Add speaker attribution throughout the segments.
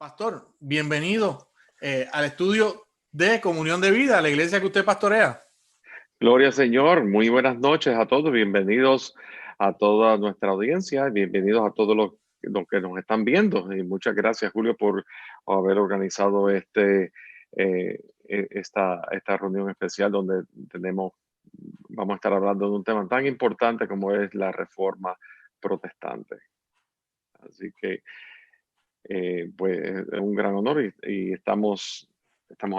Speaker 1: Pastor, bienvenido al estudio de Comunión de Vida, la iglesia que usted pastorea.
Speaker 2: Gloria al Señor, muy buenas noches a todos, bienvenidos a toda nuestra audiencia, bienvenidos a todos los que nos están viendo y muchas gracias Julio por haber organizado esta reunión especial donde vamos a estar hablando de un tema tan importante como es la reforma protestante. Así que pues es un gran honor y estamos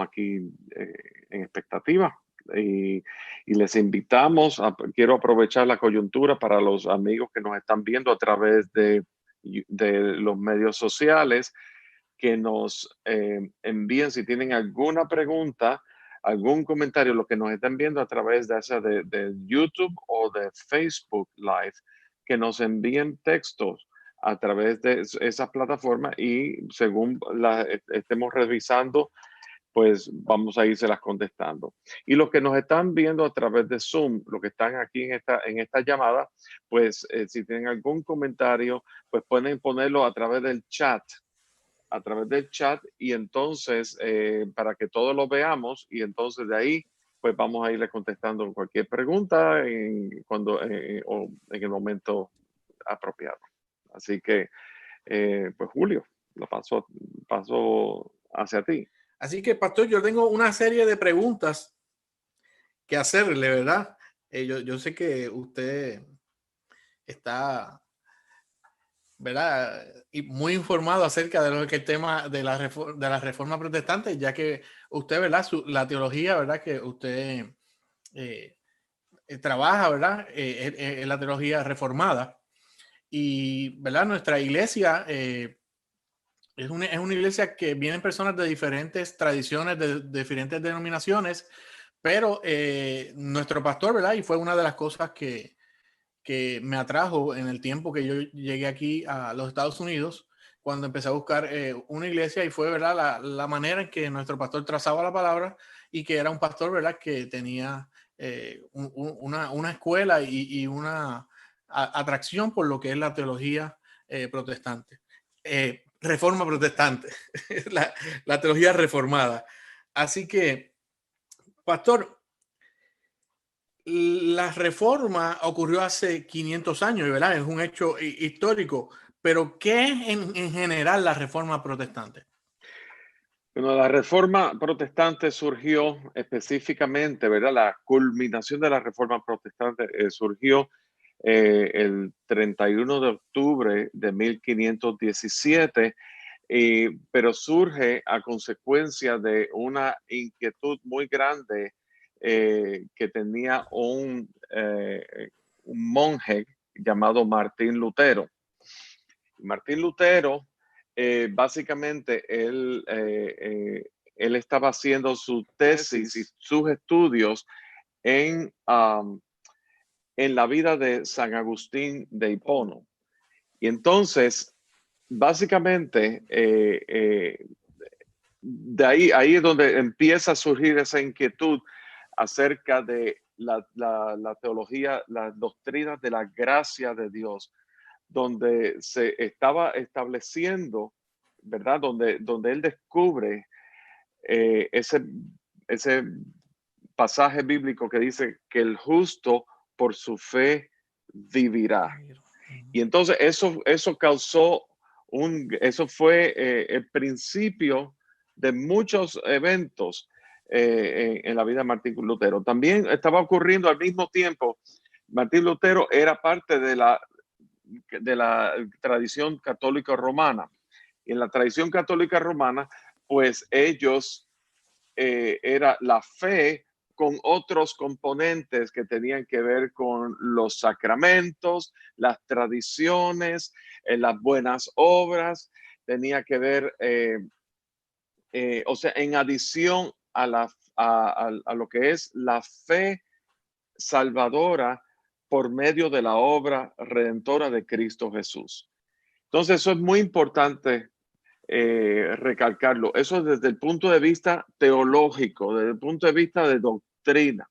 Speaker 2: aquí en expectativa. Y les invitamos, quiero aprovechar la coyuntura para los amigos que nos están viendo a través de los medios sociales, que nos envíen si tienen alguna pregunta, algún comentario, lo que nos están viendo a través de YouTube o de Facebook Live, que nos envíen textos a través de esa plataforma y según estemos revisando, pues vamos a irse las contestando. Y los que nos están viendo a través de Zoom, los que están aquí en esta llamada, pues si tienen algún comentario, pues pueden ponerlo a través del chat y entonces para que todos lo veamos y entonces de ahí pues vamos a irle contestando cualquier pregunta o en el momento apropiado. Así que pues Julio, lo paso hacia ti.
Speaker 1: Así que, pastor, yo tengo una serie de preguntas que hacerle, ¿verdad? Yo sé que usted está, ¿verdad? Y muy informado acerca de lo que el tema de la reforma protestante, ya que usted, ¿verdad? La teología, ¿verdad? Que usted eh, trabaja, ¿verdad? En la teología reformada. Y, ¿verdad? Nuestra iglesia es una iglesia que vienen personas de diferentes tradiciones, de diferentes denominaciones, pero nuestro pastor, ¿verdad? Y fue una de las cosas que me atrajo en el tiempo que yo llegué aquí a los Estados Unidos, cuando empecé a buscar una iglesia, y fue, ¿verdad? La manera en que nuestro pastor trazaba la palabra y que era un pastor, ¿verdad? Que tenía una escuela y una atracción por lo que es la teología protestante. Reforma protestante, la teología reformada. Así que, pastor, la reforma ocurrió hace 500 años, ¿verdad? Es un hecho histórico, pero ¿qué es en general la reforma protestante?
Speaker 2: Bueno, la reforma protestante surgió específicamente, ¿verdad? La culminación de la reforma protestante surgió el 31 de octubre de 1517, pero surge a consecuencia de una inquietud muy grande que tenía un monje llamado Martín Lutero. Martín Lutero, básicamente, él estaba haciendo su tesis y sus estudios en la vida de San Agustín de Hipona. Y entonces, básicamente, de ahí es donde empieza a surgir esa inquietud acerca de la teología, las doctrinas de la gracia de Dios, donde se estaba estableciendo, ¿verdad? Donde él descubre ese pasaje bíblico que dice que el justo por su fe vivirá. Y entonces eso causó eso fue el principio de muchos eventos en la vida de Martín Lutero. También estaba ocurriendo al mismo tiempo, Martín Lutero era parte de la tradición católica romana. Y en la tradición católica romana, pues ellos era la fe con otros componentes que tenían que ver con los sacramentos, las tradiciones, las buenas obras, tenía que ver, o sea, en adición a lo que es la fe salvadora por medio de la obra redentora de Cristo Jesús. Entonces, eso es muy importante recalcarlo. Eso desde el punto de vista teológico, desde el punto de vista de doctrina.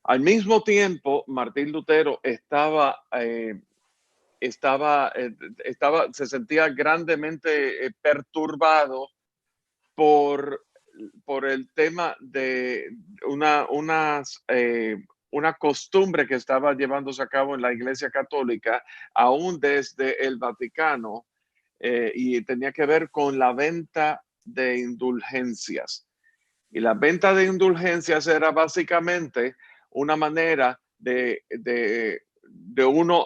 Speaker 2: Al mismo tiempo, Martín Lutero estaba se sentía grandemente perturbado por el tema de una costumbre que estaba llevándose a cabo en la Iglesia Católica, aún desde el Vaticano, y tenía que ver con la venta de indulgencias. Y la venta de indulgencias era básicamente una manera de uno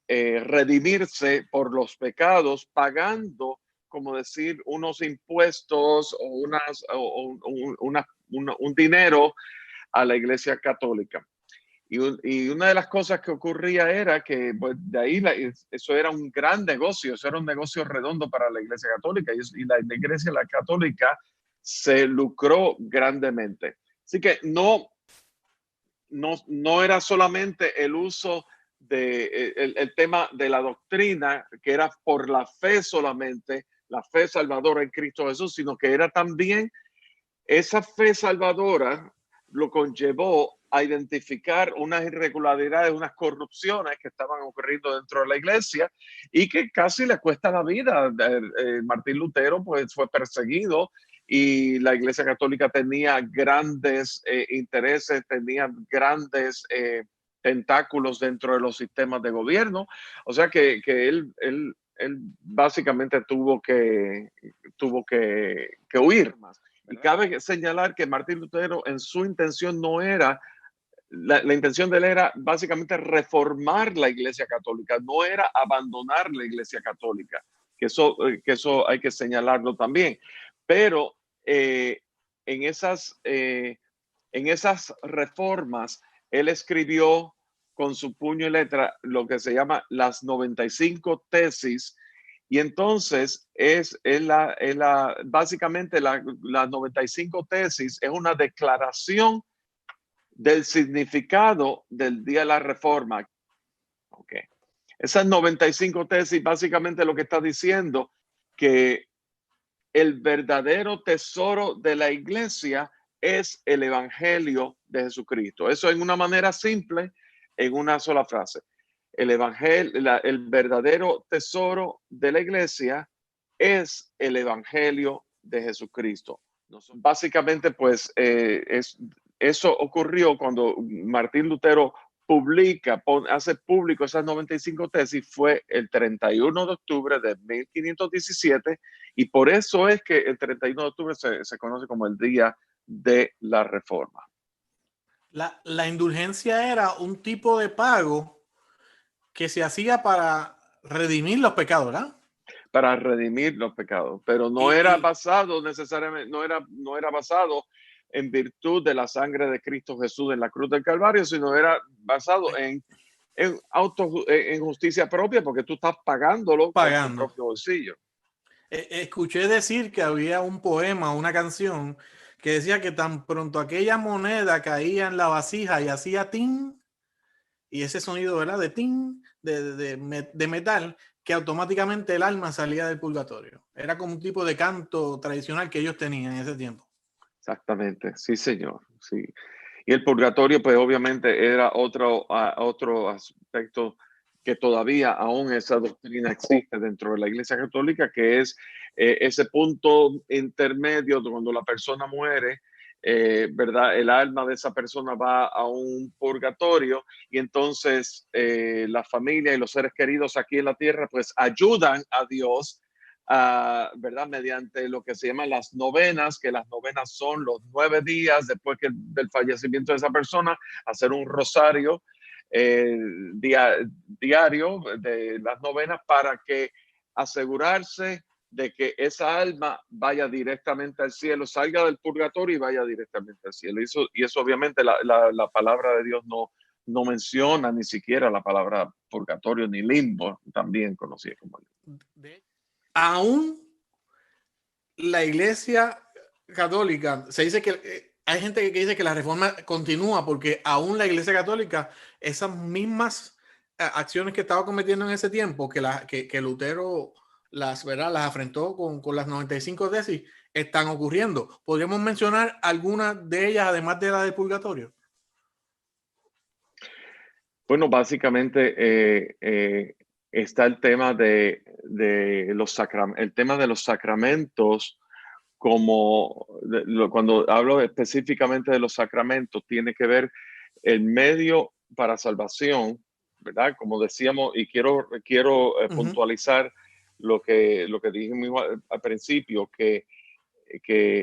Speaker 2: redimirse por los pecados, pagando, como decir, unos impuestos o un dinero a la Iglesia Católica. Y una de las cosas que ocurría era que pues, de ahí eso era un gran negocio, eso era un negocio redondo para la Iglesia Católica, y la Iglesia Católica se lucró grandemente. Así que no era solamente el uso el tema de la doctrina, que era por la fe solamente, la fe salvadora en Cristo Jesús, sino que era también esa fe salvadora lo conllevó a identificar unas irregularidades, unas corrupciones que estaban ocurriendo dentro de la iglesia y que casi le cuesta la vida. Martín Lutero pues fue perseguido y la Iglesia Católica tenía grandes intereses, tenía grandes tentáculos dentro de los sistemas de gobierno. O sea que él básicamente tuvo que huir más. Y cabe señalar que Martín Lutero en su intención no era, la intención de él era básicamente reformar la Iglesia Católica, no era abandonar la Iglesia Católica, que eso hay que señalarlo también. Pero en esas reformas, él escribió con su puño y letra lo que se llama las 95 tesis. Y entonces básicamente las 95 tesis es una declaración del significado del Día de la Reforma. Okay. Esas 95 tesis básicamente lo que está diciendo que el verdadero tesoro de la iglesia es el evangelio de Jesucristo. Eso en una manera simple, en una sola frase. El evangelio, el verdadero tesoro de la iglesia es el evangelio de Jesucristo. Básicamente, pues, eso ocurrió cuando Martín Lutero hace público esas 95 tesis, fue el 31 de octubre de 1517, y por eso es que el 31 de octubre se conoce como el Día de la Reforma.
Speaker 1: La indulgencia era un tipo de pago que se hacía para redimir los pecados, ¿verdad?
Speaker 2: Para redimir los pecados, pero no era basado necesariamente, no era basado en virtud de la sangre de Cristo Jesús en la cruz del Calvario, sino era basado en justicia propia, porque tú estás pagándolo con tu propio bolsillo.
Speaker 1: Escuché decir que había un poema, una canción, que decía que tan pronto aquella moneda caía en la vasija y hacía tin, y ese sonido, ¿verdad? De tin, de metal, que automáticamente el alma salía del purgatorio. Era como un tipo de canto tradicional que ellos tenían en ese tiempo.
Speaker 2: Exactamente, sí, señor, sí. Y el purgatorio, pues obviamente era otro aspecto que todavía aún esa doctrina existe dentro de la Iglesia Católica, que es ese punto intermedio cuando la persona muere, ¿verdad? El alma de esa persona va a un purgatorio y entonces la familia y los seres queridos aquí en la tierra pues ayudan a Dios, ¿verdad? Mediante lo que se llaman las novenas, que las novenas son los 9 días después del fallecimiento de esa persona, hacer un rosario diario de las novenas para que asegurarse de que esa alma vaya directamente al cielo, salga del purgatorio y vaya directamente al cielo. Y eso obviamente la palabra de Dios no menciona ni siquiera la palabra purgatorio ni limbo, también conocida como limbo.
Speaker 1: Aún la Iglesia Católica, se dice que hay gente que dice que la reforma continúa porque aún la Iglesia Católica, esas mismas acciones que estaba cometiendo en ese tiempo, que Lutero las afrentó con las 95 tesis, están ocurriendo. ¿Podríamos mencionar algunas de ellas, además de la del purgatorio?
Speaker 2: Bueno, básicamente está el tema de el tema de los sacramentos, cuando hablo específicamente de los sacramentos, tiene que ver el medio para salvación, ¿verdad? Como decíamos, y quiero puntualizar lo que dijimos al principio, que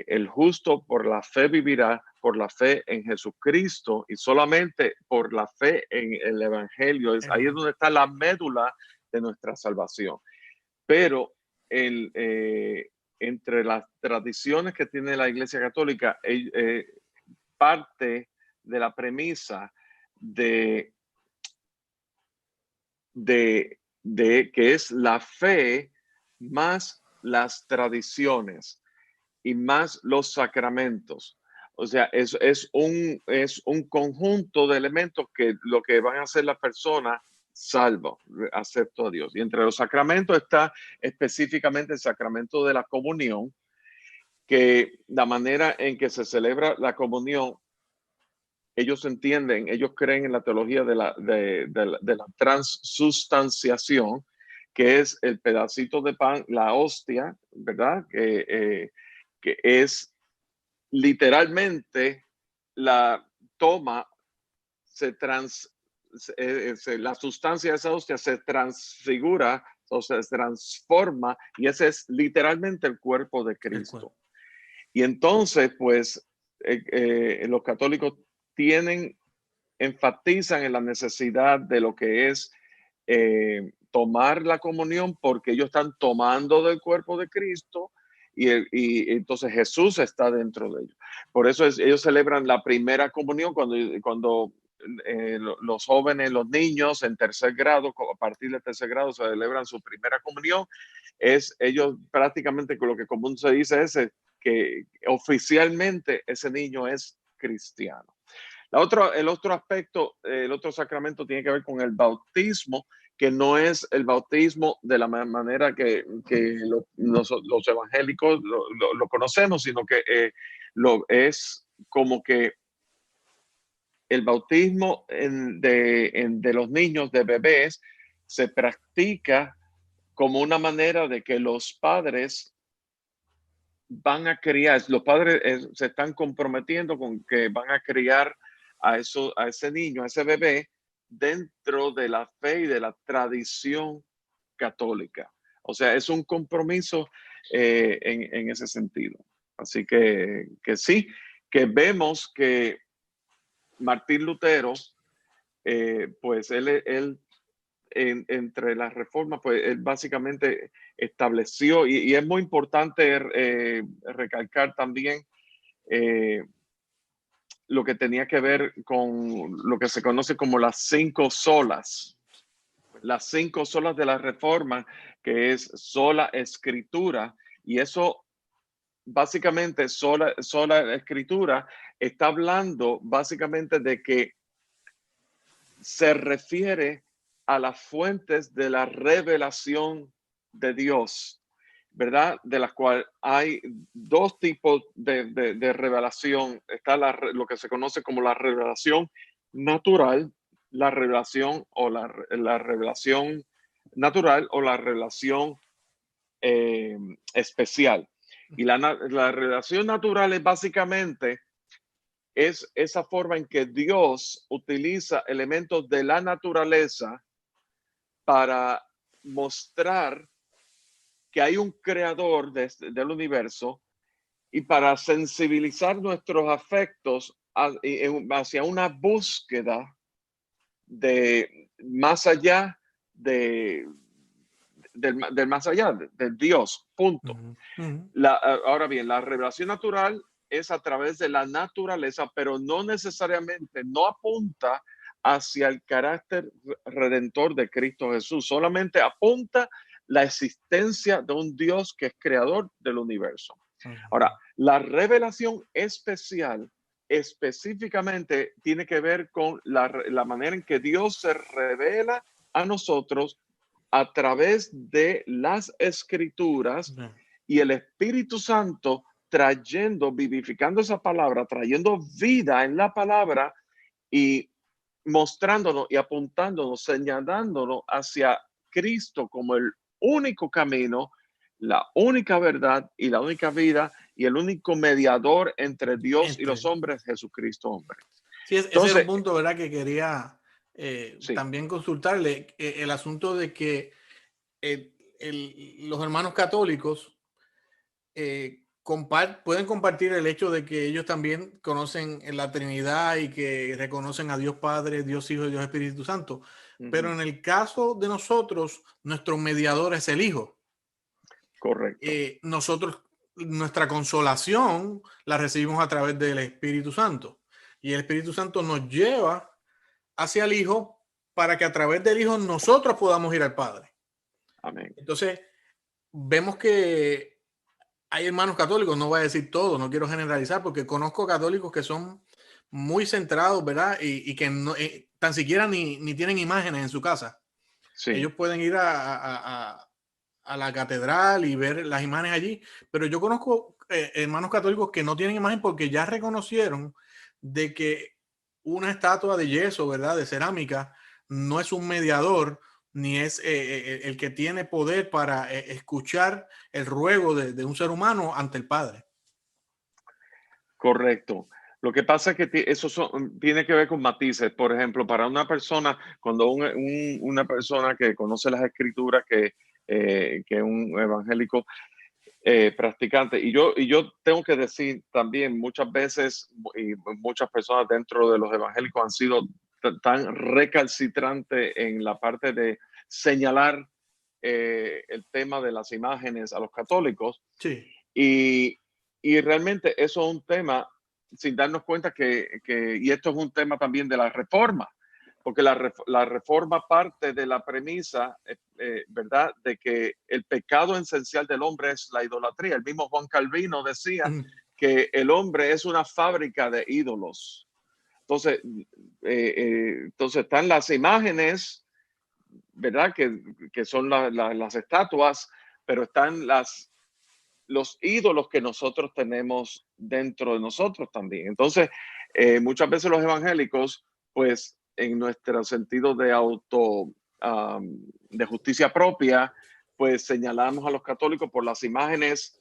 Speaker 2: el justo por la fe vivirá, por la fe en Jesucristo y solamente por la fe en el Evangelio. Ahí es donde está la médula de nuestra salvación. Pero entre las tradiciones que tiene la Iglesia Católica, parte de la premisa de que es la fe más las tradiciones y más los sacramentos. O sea, es un conjunto de elementos que lo que van a hacer las personas salvo, acepto a Dios. Y entre los sacramentos está específicamente el sacramento de la comunión, que la manera en que se celebra la comunión, ellos entienden, ellos creen en la teología de la transustanciación, que es el pedacito de pan, la hostia, ¿verdad? Que es literalmente la toma, la sustancia de esa hostia se transfigura o se transforma, y ese es literalmente el cuerpo de Cristo. Y entonces, pues, los católicos enfatizan en la necesidad de lo que es tomar la comunión, porque ellos están tomando del cuerpo de Cristo y entonces Jesús está dentro de ellos. Por eso ellos celebran la primera comunión cuando los jóvenes, los niños en tercer grado, a partir del tercer grado, celebran su primera comunión. Ellos prácticamente, lo que común se dice es que oficialmente ese niño es cristiano. El otro aspecto, el otro sacramento tiene que ver con el bautismo, que no es el bautismo de la manera que los evangélicos lo conocemos, sino que es como que el bautismo de los niños, de bebés, se practica como una manera de que los padres van a criar, los padres se están comprometiendo con que van a criar a ese niño, a ese bebé, dentro de la fe y de la tradición católica. O sea, es un compromiso en ese sentido. Así que sí, que vemos que Martín Lutero, pues él entre las reformas, pues él básicamente estableció, y es muy importante recalcar también lo que tenía que ver con lo que se conoce como las 5 solas. Las 5 solas de la reforma, que es sola escritura, y eso básicamente sola escritura está hablando básicamente de que se refiere a las fuentes de la revelación de Dios, ¿verdad? De las cuales hay dos tipos de revelación. Está lo que se conoce como la revelación natural, la revelación o la revelación natural o la revelación especial. Y la revelación natural es básicamente esa forma en que Dios utiliza elementos de la naturaleza para mostrar que hay un creador del universo y para sensibilizar nuestros afectos hacia una búsqueda de más allá del más allá, del Dios, punto. Ahora bien, la revelación natural es a través de la naturaleza, pero no necesariamente, no apunta hacia el carácter redentor de Cristo Jesús, solamente apunta la existencia de un Dios que es creador del universo. Ahora, la revelación especial específicamente tiene que ver con la manera en que Dios se revela a nosotros a través de las escrituras y el Espíritu Santo vivificando esa palabra, trayendo vida en la palabra y mostrándonos y apuntándonos, señalándonos hacia Cristo como el único camino, la única verdad y la única vida y el único mediador entre Dios y los
Speaker 1: Entre,
Speaker 2: hombres, Jesucristo hombre.
Speaker 1: sí, ese era un
Speaker 2: Entonces,
Speaker 1: punto, ¿verdad? Que quería
Speaker 2: sí,
Speaker 1: también consultarle, el asunto de que los hermanos católicos pueden compartir el hecho de que ellos también conocen la Trinidad y que reconocen a Dios Padre, Dios Hijo y Dios Espíritu Santo. Pero
Speaker 2: ujú,
Speaker 1: en el caso de nosotros, nuestro mediador es el Hijo.
Speaker 2: correcto.
Speaker 1: Nosotros, nuestra consolación la recibimos a través del Espíritu Santo. Y el Espíritu Santo nos lleva hacia el Hijo para que a través del Hijo nosotros podamos ir al Padre.
Speaker 2: Amén.
Speaker 1: Entonces, vemos que hay hermanos católicos, no voy a decir todo, no quiero generalizar, porque conozco católicos que son muy centrados, ¿verdad? Y que no, tan siquiera ni tienen imágenes en su casa.
Speaker 2: Sí,
Speaker 1: Ellos pueden ir a la catedral y ver las imágenes allí, pero yo conozco hermanos católicos que no tienen imagen porque ya reconocieron de que una estatua de yeso, ¿verdad? De cerámica, no es un mediador, ni es el que tiene poder para escuchar el ruego de un ser humano ante el Padre.
Speaker 2: correcto. Lo que pasa es que tiene que ver con matices. Por ejemplo, para una persona, cuando una persona que conoce las escrituras, que un evangélico practicante, y yo tengo que decir también, muchas veces, y muchas personas dentro de los evangélicos han sido tan recalcitrantes en la parte de señalar el tema de las imágenes a los católicos.
Speaker 1: Sí.
Speaker 2: Y, y realmente eso es un tema, sin darnos cuenta y esto es un tema también de la reforma, porque la reforma parte de la premisa, ¿verdad?, de que el pecado esencial del hombre es la idolatría. El mismo Juan Calvino decía
Speaker 1: Ujú.
Speaker 2: que el hombre es una fábrica de ídolos. Entonces, entonces están las imágenes, ¿verdad?, que son las estatuas, pero están los ídolos que nosotros tenemos dentro de nosotros también. Entonces, muchas veces los evangélicos, pues en nuestro sentido de justicia propia, pues señalamos a los católicos por las imágenes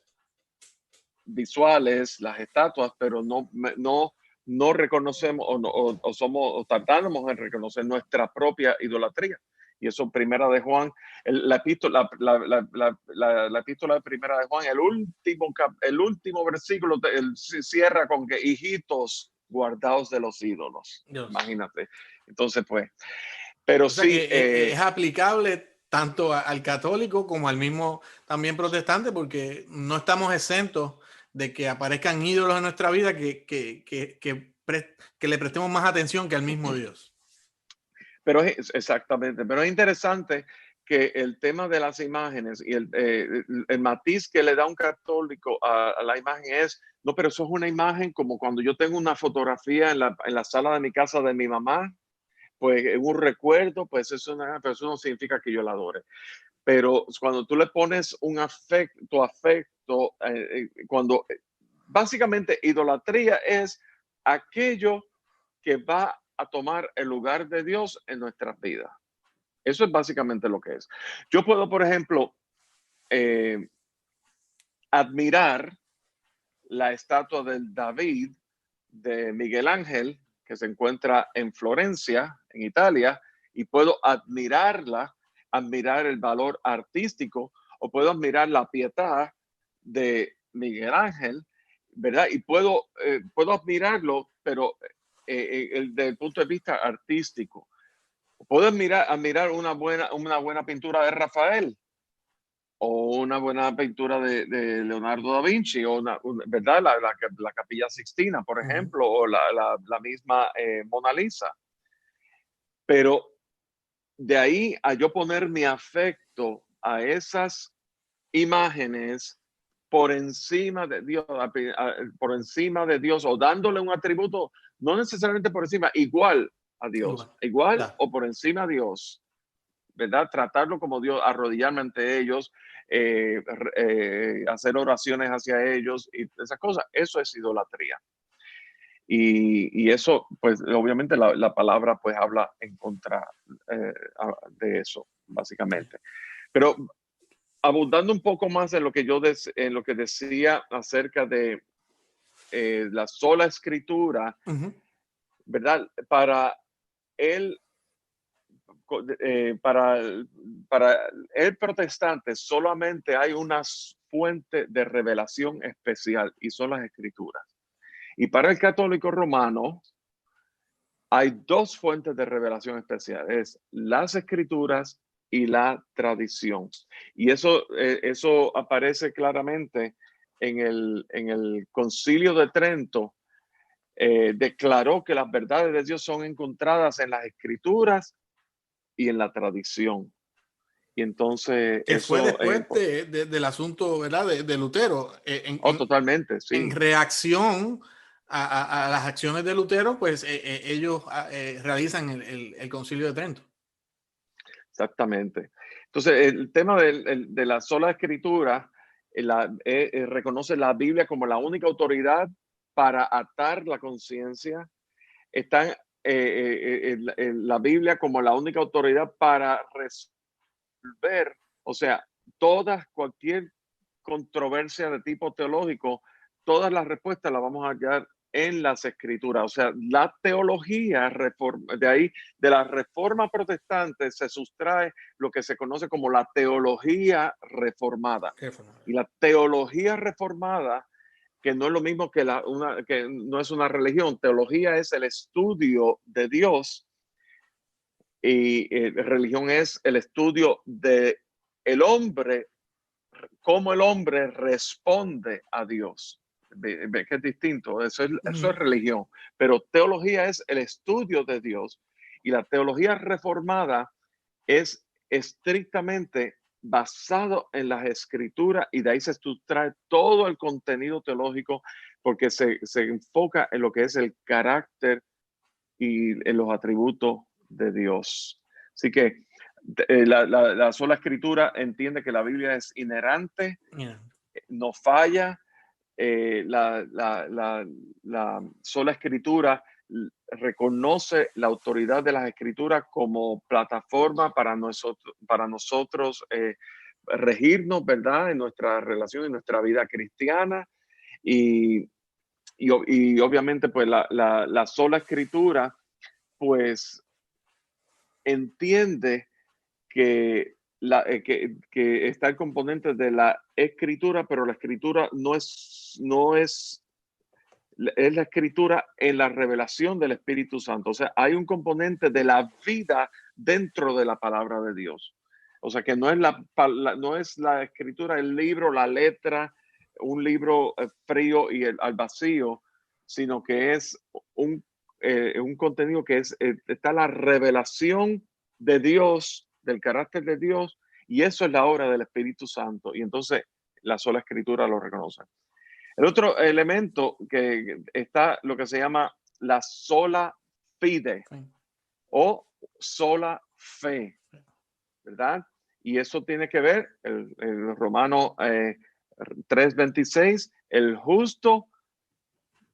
Speaker 2: visuales, las estatuas, pero no reconocemos o somos o tardamos en reconocer nuestra propia idolatría. Y eso primera de Juan, la epístola, la epístola de primera de Juan, el último versículo cierra con que hijitos guardados de los ídolos.
Speaker 1: Dios.
Speaker 2: Imagínate. Entonces, pues, pero
Speaker 1: O sea que
Speaker 2: sí,
Speaker 1: es aplicable tanto al católico como al mismo también protestante, porque no estamos exentos de que aparezcan ídolos en nuestra vida que le prestemos más atención que al mismo Dios.
Speaker 2: pero exactamente, pero es interesante que el tema de las imágenes y el matiz que le da un católico a la imagen es, no, pero eso es una imagen como cuando yo tengo una fotografía en la sala de mi casa de mi mamá, pues un recuerdo, pues pero eso no significa que yo la adore. Pero cuando tú le pones un afecto, básicamente idolatría es aquello que va a tomar el lugar de Dios en nuestras vidas. Eso es básicamente lo que es. Yo puedo, por ejemplo, eh, admirar la estatua del David de Miguel Ángel, que se encuentra en Florencia, en Italia, y puedo admirar el valor artístico, o puedo admirar la piedad de Miguel Ángel, ¿verdad? Y puedo admirarlo, pero desde el punto de vista artístico. Puedo admirar una buena pintura de Rafael, o una buena pintura de Leonardo da Vinci, o ¿verdad? La Capilla Sixtina, por
Speaker 1: Ujú.
Speaker 2: ejemplo, o la misma Mona Lisa. Pero de ahí a yo poner mi afecto a esas imágenes por encima de Dios, por encima de Dios, o dándole un atributo, no necesariamente por encima, igual a Dios,
Speaker 1: Igual.
Speaker 2: igual
Speaker 1: Claro.
Speaker 2: o por encima de Dios, ¿verdad? Tratarlo como Dios, arrodillarme ante ellos, hacer oraciones hacia ellos y esas cosas. Eso es idolatría. Y eso, pues obviamente la palabra pues habla en contra de eso, básicamente. Pero abundando un poco más en lo que en lo que decía acerca de la sola escritura, ¿verdad? El, para, para el protestante solamente hay una fuente de revelación especial y son las escrituras. Y para el católico romano hay dos fuentes de revelación especial, es las escrituras y la tradición. Y eso aparece claramente en el Concilio de Trento. Declaró que las verdades de Dios son encontradas en las escrituras y en la tradición. Y entonces
Speaker 1: Que fue
Speaker 2: eso es
Speaker 1: después del asunto, ¿verdad? De Lutero,
Speaker 2: totalmente,
Speaker 1: en
Speaker 2: sí,
Speaker 1: reacción a las acciones de Lutero, pues ellos realizan el Concilio de Trento.
Speaker 2: exactamente. Entonces el tema de la sola escritura reconoce la Biblia como la única autoridad para atar la conciencia. Está la Biblia como la única autoridad para resolver, o sea, cualquier controversia de tipo teológico, todas las respuestas las vamos a hallar en las escrituras. O sea, la teología, de ahí, de la reforma protestante, se sustrae lo que se conoce como la teología reformada. Y la teología reformada, que no es lo mismo que no es una religión, teología es el estudio de Dios y religión es el estudio de el hombre, cómo el hombre responde a Dios. Ve que es distinto, eso es religión, pero teología es el estudio de Dios y la teología reformada es estrictamente basado en las escrituras y de ahí se sustrae todo el contenido teológico porque se enfoca en lo que es el carácter y en los atributos de Dios. Así que la sola escritura entiende que la Biblia es inerrante, no falla. La sola escritura reconoce la autoridad de las escrituras como plataforma para nosotros regirnos, ¿verdad? En nuestra relación, en nuestra vida cristiana. Y obviamente, pues la sola escritura, pues entiende que está el componente de la escritura, pero la escritura es la escritura en la revelación del Espíritu Santo. O sea, hay un componente de la vida dentro de la palabra de Dios. O sea, que no es la escritura, el libro, la letra, un libro frío y al vacío, sino que es un contenido que está la revelación de Dios, del carácter de Dios, y eso es la obra del Espíritu Santo. Y entonces la sola escritura lo reconoce. El otro elemento que está lo que se llama la sola fide o sola fe, ¿verdad? Y eso tiene que ver, el Romano 3:26, el justo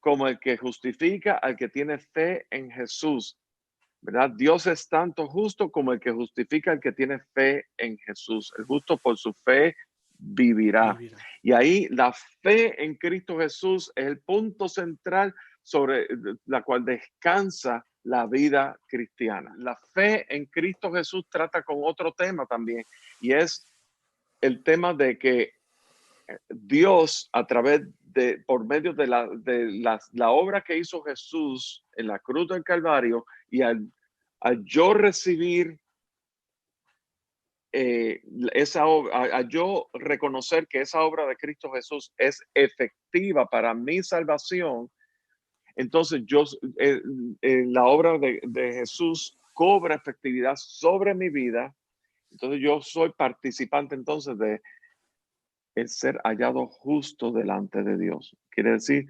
Speaker 2: como el que justifica al que tiene fe en Jesús, ¿verdad? Dios es tanto justo como el que justifica al que tiene fe en Jesús. El justo por su fe vivirá. Y ahí la fe en Cristo Jesús es el punto central sobre la cual descansa la vida cristiana. La fe en Cristo Jesús trata con otro tema también, y es el tema de que Dios, por medio de la obra que hizo Jesús en la cruz del Calvario, y al yo recibir esa obra, a yo reconocer que esa obra de Cristo Jesús es efectiva para mi salvación, entonces la obra de Jesús cobra efectividad sobre mi vida. Entonces yo soy participante entonces de el ser hallado justo delante de Dios. Quiere decir,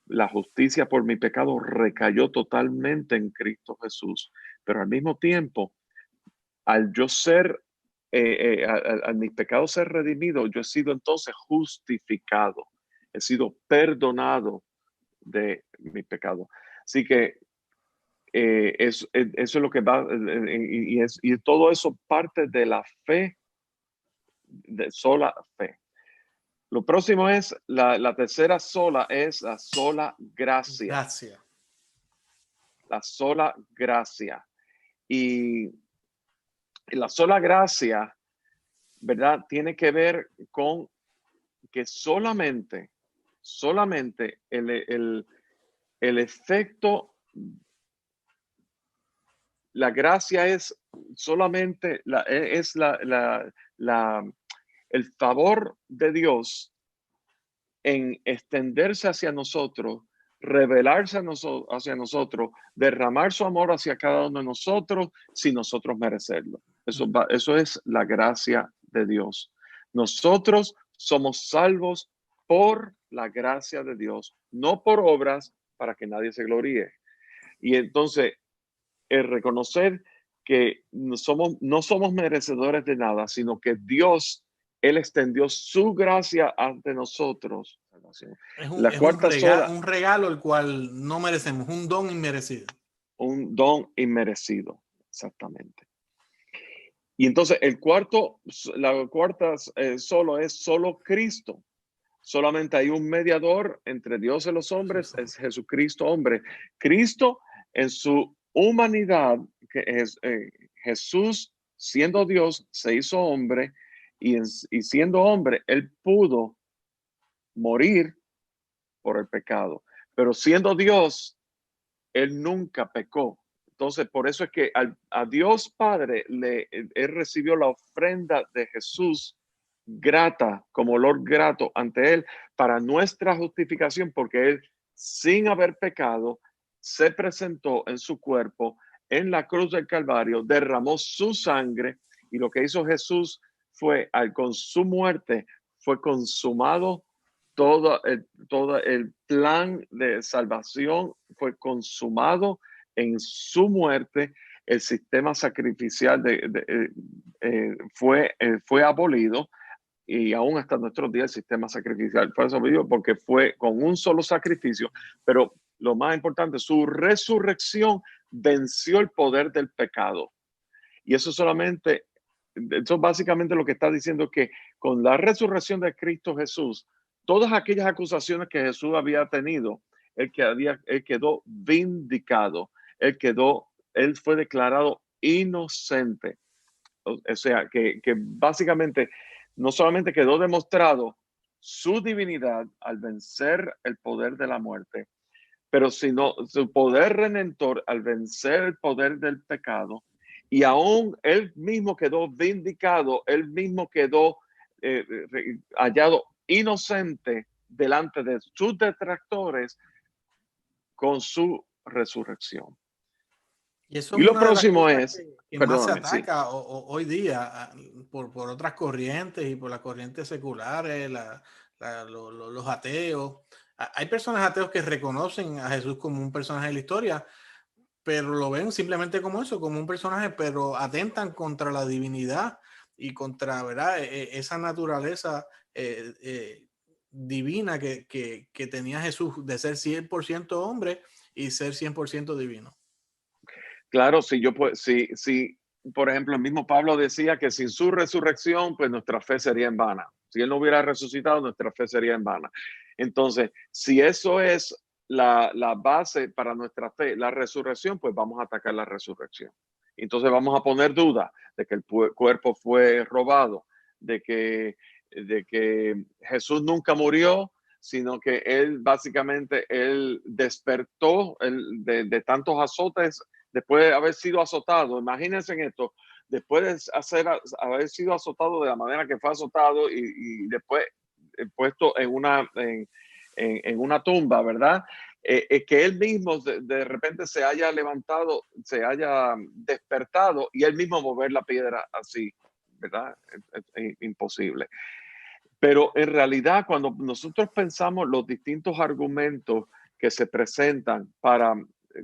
Speaker 2: la justicia por mi pecado recayó totalmente en Cristo Jesús, pero al mismo tiempo, al yo ser, al mis pecados ser redimidos, yo he sido entonces justificado, he sido perdonado de mi pecado. Así que eso es lo que va, y todo eso parte de la fe, de sola fe. Lo próximo es la tercera sola, es la sola gracia.
Speaker 1: Gracias.
Speaker 2: La sola gracia. Y la sola gracia, ¿verdad? Tiene que ver con que solamente el efecto, la gracia es solamente el favor de Dios en extenderse hacia nosotros, revelarse hacia nosotros, derramar su amor hacia cada uno de nosotros sin nosotros merecerlo. Eso es la gracia de Dios. Nosotros somos salvos por la gracia de Dios, no por obras para que nadie se gloríe. Y entonces, el reconocer que no somos merecedores de nada, sino que Dios, Él extendió su gracia ante nosotros.
Speaker 1: Es
Speaker 2: La cuarta sola,
Speaker 1: un regalo el cual no merecemos, un don inmerecido.
Speaker 2: un don inmerecido, exactamente. Y entonces la cuarta solo es solo Cristo. Solamente hay un mediador entre Dios y los hombres, es Jesucristo hombre. Cristo en su humanidad, que es Jesús siendo Dios, se hizo hombre y siendo hombre, él pudo morir por el pecado. Pero siendo Dios, él nunca pecó. Entonces, por eso es que a Dios Padre él recibió la ofrenda de Jesús grata, como olor grato ante él, para nuestra justificación, porque él, sin haber pecado, se presentó en su cuerpo en la cruz del Calvario, derramó su sangre, y lo que hizo Jesús fue, con su muerte, fue consumado todo el plan de salvación, fue consumado en su muerte. El sistema sacrificial fue abolido, y aún hasta nuestros días el sistema sacrificial fue abolido porque fue con un solo sacrificio. Pero lo más importante, su resurrección venció el poder del pecado. Y eso básicamente lo que está diciendo, que con la resurrección de Cristo Jesús, todas aquellas acusaciones que Jesús había tenido, él quedó vindicado, él fue declarado inocente. O sea, que básicamente no solamente quedó demostrado su divinidad al vencer el poder de la muerte, pero sino su poder redentor al vencer el poder del pecado. Y aún él mismo quedó vindicado, él mismo quedó hallado inocente delante de sus detractores con su resurrección.
Speaker 1: Y eso
Speaker 2: Y
Speaker 1: es
Speaker 2: lo
Speaker 1: una de las
Speaker 2: próximo
Speaker 1: cosas
Speaker 2: es,
Speaker 1: que más se
Speaker 2: perdóname, sí.
Speaker 1: ataca hoy día por otras corrientes y por las corrientes seculares, los ateos. Hay personas ateos que reconocen a Jesús como un personaje de la historia, pero lo ven simplemente como eso, como un personaje, pero atentan contra la divinidad y contra, ¿verdad? Esa naturaleza divina que tenía Jesús de ser 100% hombre y ser 100% divino.
Speaker 2: Claro, si, por ejemplo, el mismo Pablo decía que sin su resurrección, pues nuestra fe sería en vana. Si él no hubiera resucitado, nuestra fe sería en vana. Entonces, si eso es la base para nuestra fe, la resurrección, pues vamos a atacar la resurrección. Entonces vamos a poner duda de que el cuerpo fue robado, de que Jesús nunca murió, sino que él básicamente, él despertó de tantos azotes después de haber sido azotado. Imagínense en esto, después de haber sido azotado de la manera que fue azotado y después puesto en una tumba, ¿verdad? Que él mismo de repente se haya levantado, se haya despertado y él mismo mover la piedra así, ¿verdad? Es imposible. Pero en realidad, cuando nosotros pensamos los distintos argumentos que se presentan para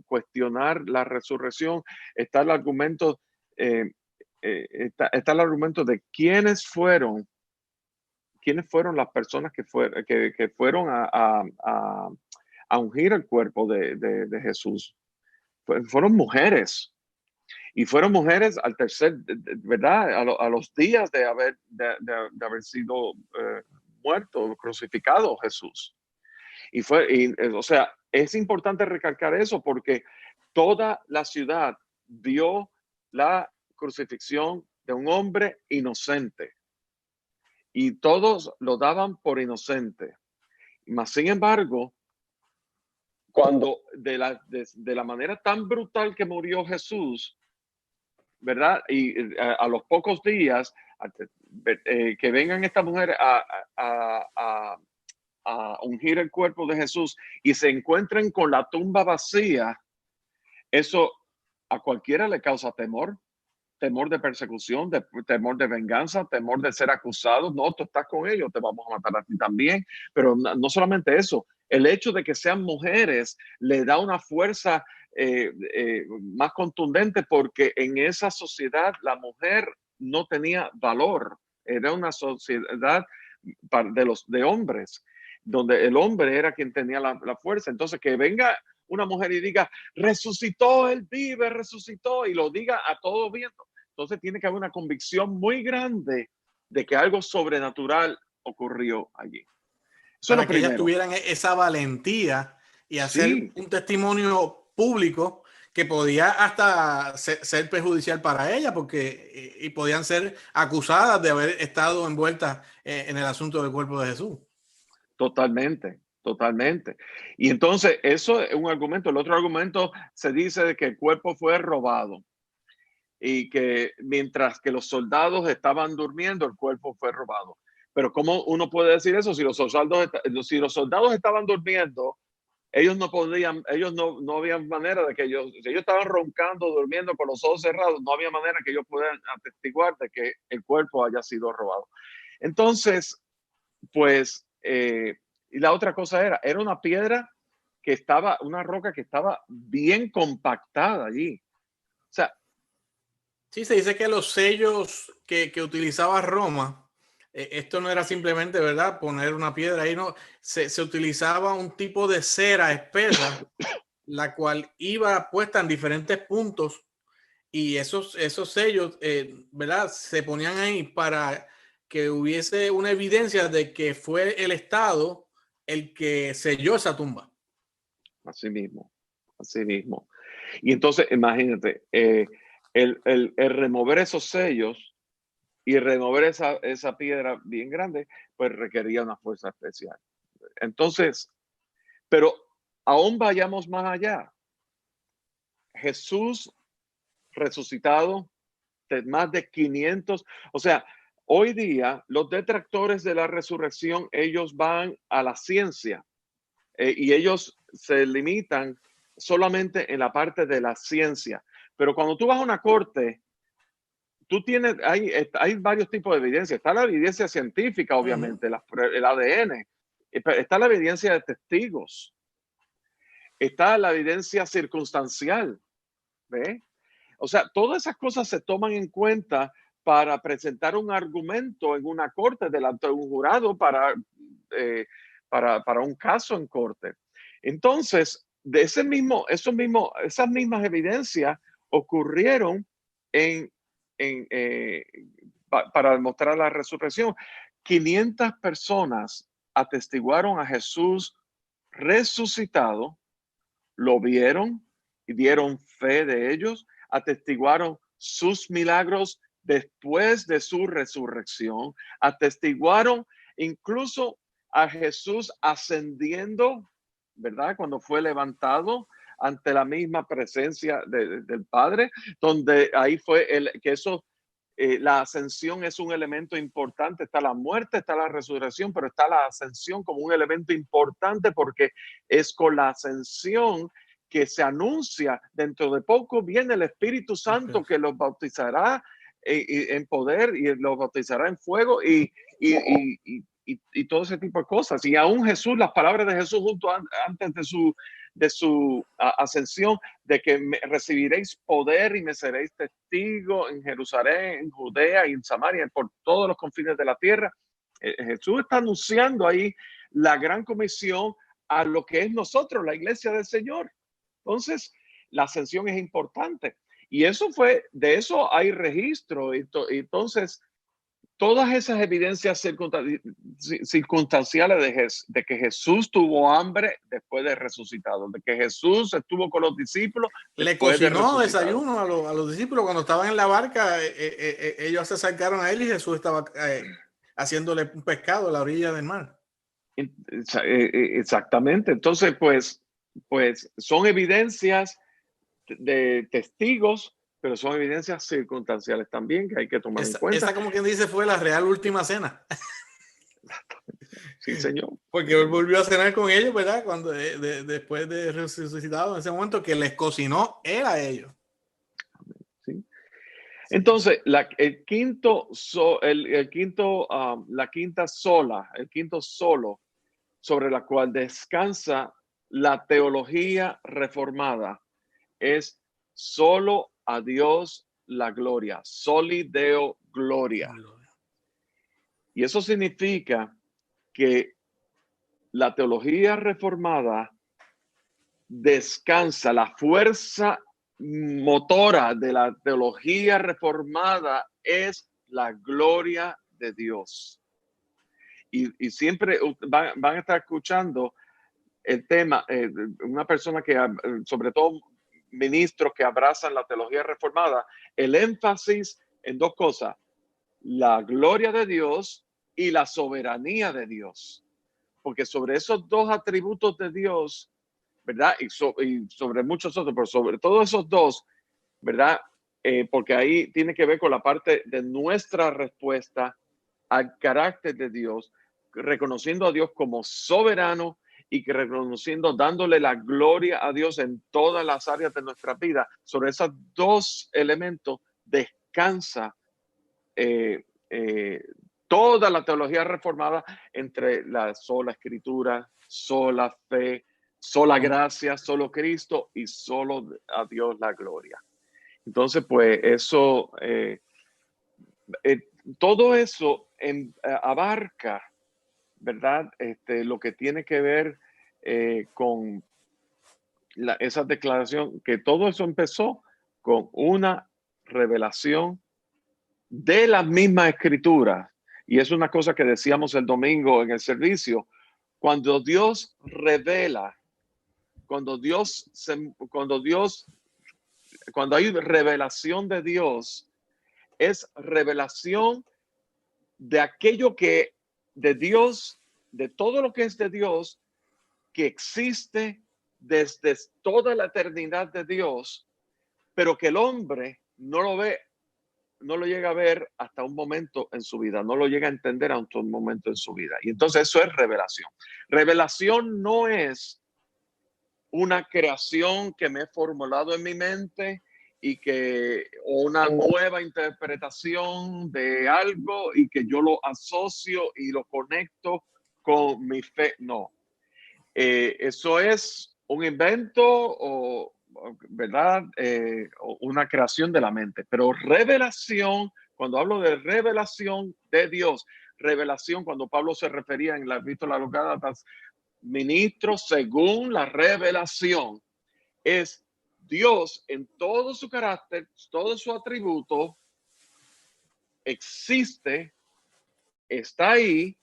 Speaker 2: cuestionar la resurrección, está el argumento, está el argumento de quiénes fueron las personas que fueron a ungir el cuerpo de Jesús. Fueron mujeres. Y fueron mujeres al tercer, ¿verdad? A los días de haber sido muerto, crucificado Jesús. O sea, es importante recalcar eso porque toda la ciudad vio la crucifixión de un hombre inocente y todos lo daban por inocente. Mas, sin embargo, cuando de la manera tan brutal que murió Jesús, ¿verdad? Y a los pocos días que vengan estas mujeres a ungir el cuerpo de Jesús y se encuentren con la tumba vacía, eso a cualquiera le causa temor, temor de persecución, temor de venganza, temor de ser acusado. No, tú estás con ellos, te vamos a matar a ti también. Pero no solamente eso, el hecho de que sean mujeres le da una fuerza más contundente porque en esa sociedad la mujer no tenía valor. Era una sociedad de hombres, donde el hombre era quien tenía la fuerza. Entonces, que venga una mujer y diga, resucitó, él vive, resucitó, y lo diga a todo viento. Entonces tiene que haber una convicción muy grande de que algo sobrenatural ocurrió allí. Eso
Speaker 1: Para
Speaker 2: es lo
Speaker 1: que ellas
Speaker 2: primero.
Speaker 1: tuvieran esa valentía y hacer
Speaker 2: Sí,
Speaker 1: un testimonio público que podía hasta ser perjudicial para ella, porque y podían ser acusadas de haber estado envueltas en el asunto del cuerpo de Jesús.
Speaker 2: totalmente, totalmente. Y entonces eso es un argumento. El otro argumento se dice de que el cuerpo fue robado y que mientras que los soldados estaban durmiendo, el cuerpo fue robado. Pero ¿cómo uno puede decir eso si los soldados estaban durmiendo? Ellos no podían, ellos no había manera de que si ellos estaban roncando, durmiendo con los ojos cerrados, no había manera que ellos pudieran atestiguar de que el cuerpo haya sido robado. Entonces, pues, y la otra cosa era una piedra una roca que estaba bien compactada allí. O sea,
Speaker 1: Sí, se dice que los sellos que utilizaba Roma, esto no era simplemente, ¿verdad?, poner una piedra ahí, no, se utilizaba un tipo de cera espesa, la cual iba puesta en diferentes puntos y esos sellos, ¿verdad?, se ponían ahí para que hubiese una evidencia de que fue el Estado el que selló esa tumba.
Speaker 2: así mismo, así mismo. Y entonces, imagínate, el remover esos sellos y remover esa piedra bien grande, pues requería una fuerza especial. Entonces, pero aún vayamos más allá. Jesús resucitado de más de 500, o sea, hoy día los detractores de la resurrección, ellos van a la ciencia y ellos se limitan solamente en la parte de la ciencia. Pero cuando tú vas a una corte, hay varios tipos de evidencia. Está la evidencia científica,
Speaker 1: Uh -huh.
Speaker 2: obviamente, el ADN. Está la evidencia de testigos. Está la evidencia circunstancial. ¿Ve? O sea, todas esas cosas se toman en cuenta para presentar un argumento en una corte delante de un jurado para un caso en corte. Entonces, esas mismas evidencias ocurrieron en, para demostrar la resurrección. 500 personas atestiguaron a Jesús resucitado, lo vieron y dieron fe de ellos, atestiguaron sus milagros después de su resurrección, atestiguaron incluso a Jesús ascendiendo, ¿verdad? Cuando fue levantado ante la misma presencia del Padre, donde ahí fue la ascensión es un elemento importante. Está la muerte, está la resurrección, pero está la ascensión como un elemento importante porque es con la ascensión que se anuncia dentro de poco viene el Espíritu Santo que los bautizará en poder y los bautizará en fuego y todo ese tipo de cosas. Y aún Jesús, las palabras de Jesús antes de su ascensión, de que recibiréis poder y me seréis testigo en Jerusalén, en Judea y en Samaria, por todos los confines de la tierra. Jesús está anunciando ahí la gran comisión a lo que es nosotros, la iglesia del Señor. Entonces, la ascensión es importante. Y eso fue, de eso hay registro. Entonces, todas esas evidencias circunstanciales de que Jesús tuvo hambre después de resucitado, de que Jesús estuvo con los discípulos
Speaker 1: Le
Speaker 2: después de
Speaker 1: cocinó
Speaker 2: resucitado.
Speaker 1: desayuno a los discípulos cuando estaban en la barca. Ellos se acercaron a él y Jesús estaba haciéndole un pescado a la orilla del mar.
Speaker 2: Exactamente. Entonces, pues son evidencias de testigos, pero son evidencias circunstanciales también que hay que tomar en cuenta.
Speaker 1: Esa, como quien dice, fue la real última cena.
Speaker 2: Sí, señor.
Speaker 1: Porque él volvió a cenar con ellos, ¿verdad? Cuando después de resucitado, en ese momento que les cocinó era a ellos.
Speaker 2: ¿Sí? Entonces, la quinto solo sobre la cual descansa la teología reformada es solo a Dios la gloria, soli Deo gloria. Y eso significa que la teología reformada descansa, la fuerza motora de la teología reformada es la gloria de Dios. Y siempre van a estar escuchando el tema, una persona que, sobre todo ministros que abrazan la teología reformada, el énfasis en dos cosas, la gloria de Dios y la soberanía de Dios. Porque sobre esos dos atributos de Dios, ¿verdad? Y sobre muchos otros, pero sobre todo esos dos, ¿verdad? Porque ahí tiene que ver con la parte de nuestra respuesta al carácter de Dios, reconociendo a Dios como soberano y que reconociendo, dándole la gloria a Dios en todas las áreas de nuestra vida. Sobre esos dos elementos descansa toda la teología reformada entre la sola escritura, sola fe, sola gracia, solo Cristo y solo a Dios la gloria. Entonces, pues eso, todo eso abarca, ¿verdad? Lo que tiene que ver con esa declaración, que todo eso empezó con una revelación de la misma escritura. Y es una cosa que decíamos el domingo en el servicio. Cuando Dios revela, cuando hay revelación de Dios, es revelación de aquello que de Dios, de todo lo que es de Dios, que existe desde toda la eternidad de Dios, pero que el hombre no lo ve, no lo llega a ver hasta un momento en su vida, no lo llega a entender hasta un momento en su vida. Y entonces eso es revelación. Revelación no es una creación que me he formulado en mi mente o una nueva interpretación de algo y que yo lo asocio y lo conecto con mi fe. No. Eso es un invento ¿verdad? O una creación de la mente. Pero revelación, cuando hablo de revelación de Dios, revelación, cuando Pablo se refería en la epístola a los Gálatas, ministros según la revelación, es Dios en todo su carácter, todo su atributo, existe, está ahí,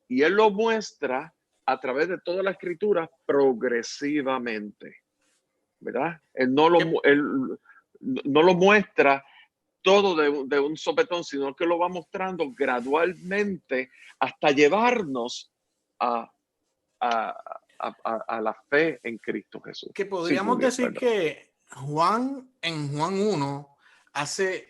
Speaker 2: y Él lo muestra a través de toda la escritura progresivamente, ¿verdad? Él no lo muestra todo de un sopetón, sino que lo va mostrando gradualmente hasta llevarnos a la fe en Cristo Jesús.
Speaker 1: Que podríamos decir que Juan, en Juan 1, hace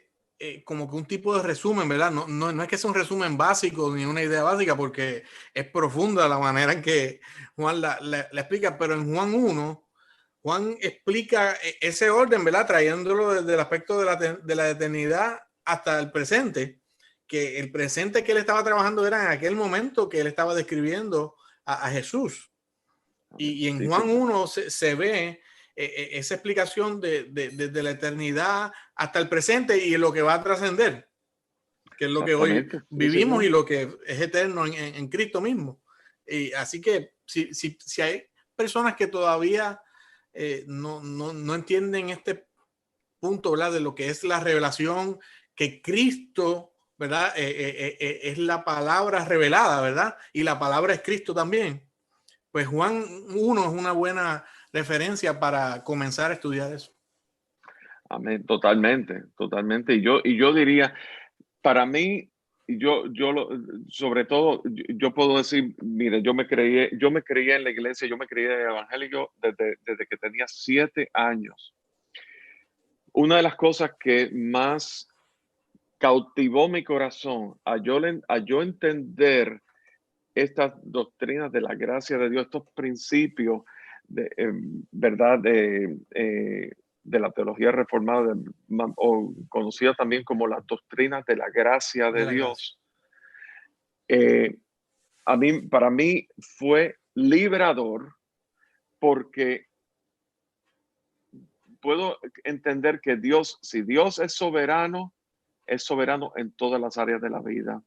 Speaker 1: como que un tipo de resumen, ¿verdad? No es que sea un resumen básico ni una idea básica, porque es profunda la manera en que Juan la explica, pero en Juan 1, Juan explica ese orden, ¿verdad? Trayéndolo desde el aspecto de la eternidad hasta el presente, que el presente que él estaba trabajando era en aquel momento que él estaba describiendo a Jesús. Y en Juan 1 se ve esa explicación desde la eternidad hasta el presente y lo que va a trascender, que es lo que hoy vivimos y lo que es eterno en Cristo mismo. Y así que si hay personas que todavía no entienden este punto, ¿verdad? De lo que es la revelación, que Cristo, ¿verdad? Es la palabra revelada, ¿verdad? Y la palabra es Cristo también. Pues Juan 1 es una buena referencia para comenzar a estudiar eso.
Speaker 2: Amén, totalmente, totalmente. Y yo diría, para mí, sobre todo, yo puedo decir, mire, yo me creía en la iglesia, yo me creía en el evangelio desde que tenía 7 años. Una de las cosas que más cautivó mi corazón a yo entender estas doctrinas de la gracia de Dios, estos principios ¿verdad? De la teología reformada, o conocida también como las doctrinas de la gracia
Speaker 1: De
Speaker 2: de
Speaker 1: la gracia.
Speaker 2: Dios. Para mí fue liberador porque puedo entender que Dios, si Dios es soberano en todas las áreas de la vida,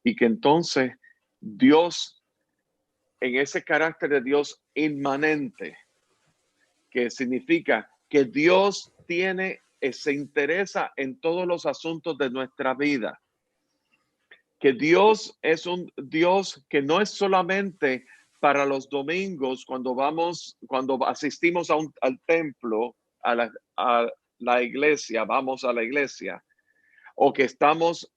Speaker 2: y que entonces Dios, en ese carácter de Dios inmanente, que significa que Dios se interesa en todos los asuntos de nuestra vida, que Dios es un Dios que no es solamente para los domingos cuando asistimos al templo, a la iglesia, vamos a la iglesia, o que estamos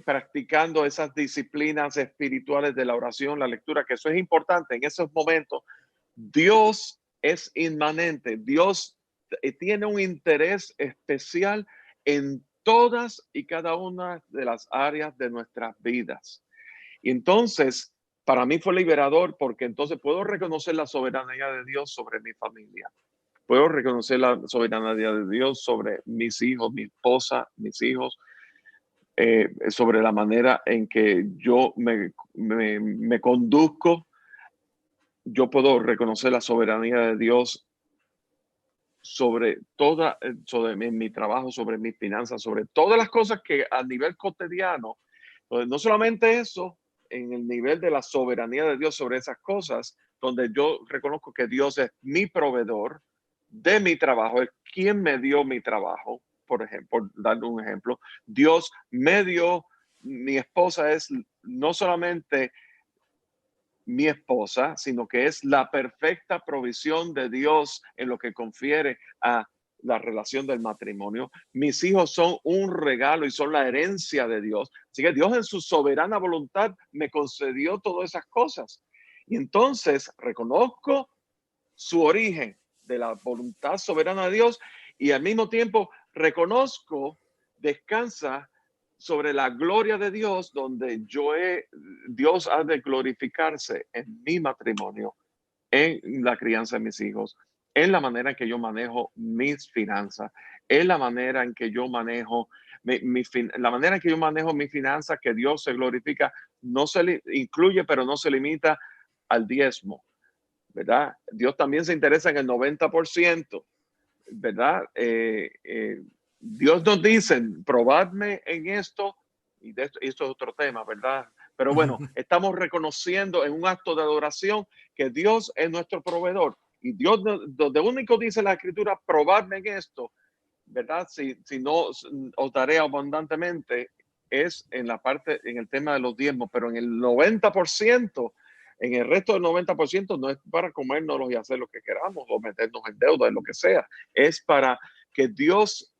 Speaker 2: practicando esas disciplinas espirituales de la oración, la lectura, que eso es importante en esos momentos. Dios es inmanente, Dios tiene un interés especial en todas y cada una de las áreas de nuestras vidas. Y entonces, para mí fue liberador porque entonces puedo reconocer la soberanía de Dios sobre mi familia. Puedo reconocer la soberanía de Dios sobre mis hijos, mi esposa, mis hijos, sobre la manera en que yo me conduzco. Yo puedo reconocer la soberanía de Dios sobre mi trabajo, sobre mis finanzas, sobre todas las cosas que a nivel cotidiano, no solamente eso, en el nivel de la soberanía de Dios sobre esas cosas, donde yo reconozco que Dios es mi proveedor de mi trabajo, es quien me dio mi trabajo, por ejemplo, dando un ejemplo, Dios me dio, mi esposa es no solamente mi esposa, sino que es la perfecta provisión de Dios en lo que confiere a la relación del matrimonio. Mis hijos son un regalo y son la herencia de Dios. Así que Dios en su soberana voluntad me concedió todas esas cosas. Y entonces reconozco su origen de la voluntad soberana de Dios y al mismo tiempo reconozco, descansa sobre la gloria de Dios, donde Dios ha de glorificarse en mi matrimonio, en la crianza de mis hijos, en la manera en que yo manejo mis finanzas, en la manera en que yo manejo la manera en que yo manejo mis finanzas, que Dios se glorifica, no se incluye, pero no se limita al diezmo, ¿verdad? Dios también se interesa en el 90%, ¿verdad? Dios nos dice, probadme en esto, y esto es otro tema, ¿verdad? Pero bueno, estamos reconociendo en un acto de adoración que Dios es nuestro proveedor. Y Dios, donde único dice la Escritura, probadme en esto, ¿verdad? Si no os daré abundantemente, es en el tema de los diezmos, pero en el 90%, en el resto del 90% no es para comérnoslos y hacer lo que queramos o meternos en deuda, en lo que sea. Es para que Dios,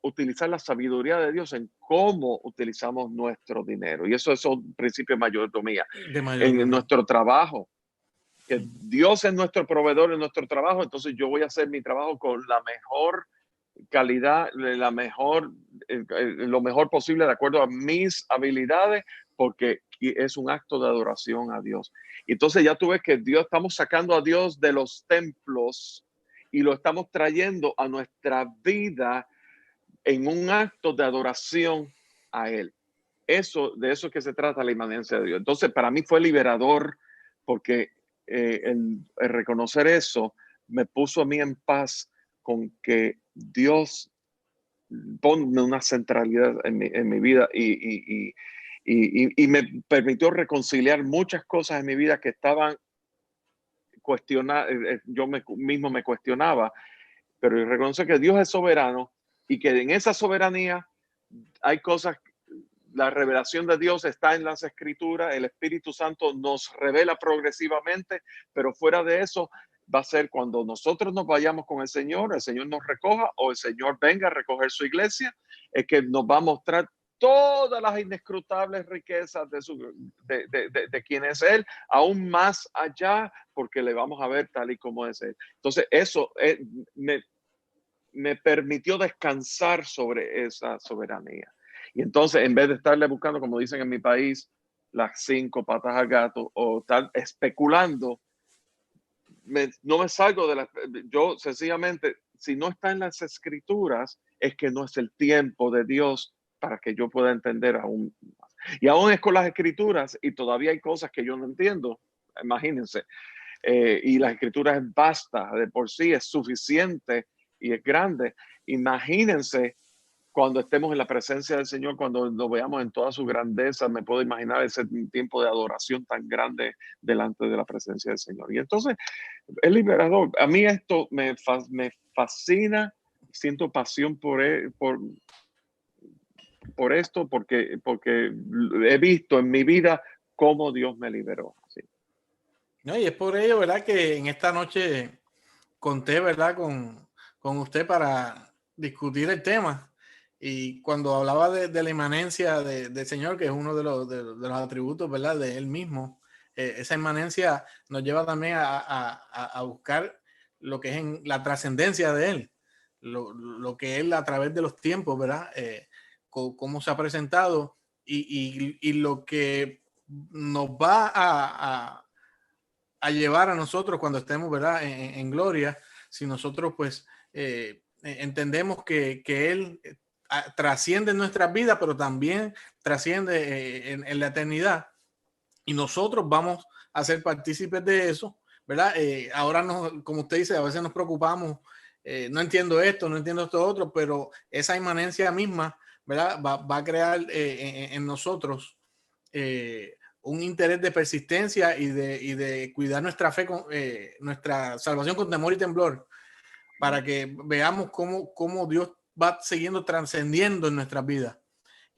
Speaker 2: utilizar la sabiduría de Dios en cómo utilizamos nuestro dinero. Y eso es un principio de mayordomía.
Speaker 1: De
Speaker 2: En
Speaker 1: mayordomía.
Speaker 2: nuestro trabajo, que Dios es nuestro proveedor en nuestro trabajo, entonces yo voy a hacer mi trabajo con la mejor calidad, lo mejor posible de acuerdo a mis habilidades, porque es un acto de adoración a Dios. Entonces ya tú ves que estamos sacando a Dios de los templos y lo estamos trayendo a nuestra vida en un acto de adoración a Él. De eso que se trata la inmanencia de Dios. Entonces, para mí fue liberador porque el reconocer eso me puso a mí en paz con que Dios pone una centralidad en mi vida y y me permitió reconciliar muchas cosas en mi vida que estaban cuestionadas. Mismo me cuestionaba, pero reconocer que Dios es soberano y que en esa soberanía hay cosas. La revelación de Dios está en las escrituras, el Espíritu Santo nos revela progresivamente, pero fuera de eso va a ser cuando nosotros nos vayamos con el Señor nos recoja o el Señor venga a recoger su iglesia, es que nos va a mostrar todas las inescrutables riquezas de quién es Él, aún más allá, porque le vamos a ver tal y como es Él. Entonces eso me permitió descansar sobre esa soberanía. Y entonces, en vez de estarle buscando, como dicen en mi país, las 5 patas al gato o estar especulando, no me salgo de la. Yo sencillamente, si no está en las escrituras, es que no es el tiempo de Dios para que yo pueda entender aún más. Y aún es con las escrituras y todavía hay cosas que yo no entiendo. Imagínense. Y las escrituras es vasta de por sí, es suficiente y es grande. Imagínense cuando estemos en la presencia del Señor, cuando lo veamos en toda su grandeza, me puedo imaginar ese tiempo de adoración tan grande delante de la presencia del Señor. Y entonces, es liberador. A mí esto me fascina, siento pasión por esto, porque he visto en mi vida cómo Dios me liberó. Sí.
Speaker 1: No, y es por ello, ¿verdad? Que en esta noche conté, ¿verdad? Con usted para discutir el tema. Y cuando hablaba de la inmanencia del Señor, que es uno de los atributos, ¿verdad? De Él mismo, esa inmanencia nos lleva también a buscar lo que es en la trascendencia de Él, lo que Él a través de los tiempos, ¿verdad? Cómo se ha presentado y lo que nos va a llevar a nosotros cuando estemos, ¿verdad? En gloria, si nosotros pues entendemos que Él trasciende en nuestras vidas, pero también trasciende en la eternidad y nosotros vamos a ser partícipes de eso, ¿verdad? Ahora, como usted dice, a veces nos preocupamos, no entiendo esto, no entiendo esto otro, pero esa inmanencia misma, ¿verdad? Va a crear en nosotros un interés de persistencia y de cuidar nuestra fe, nuestra salvación con temor y temblor, para que veamos cómo Dios va siguiendo trascendiendo en nuestras vidas.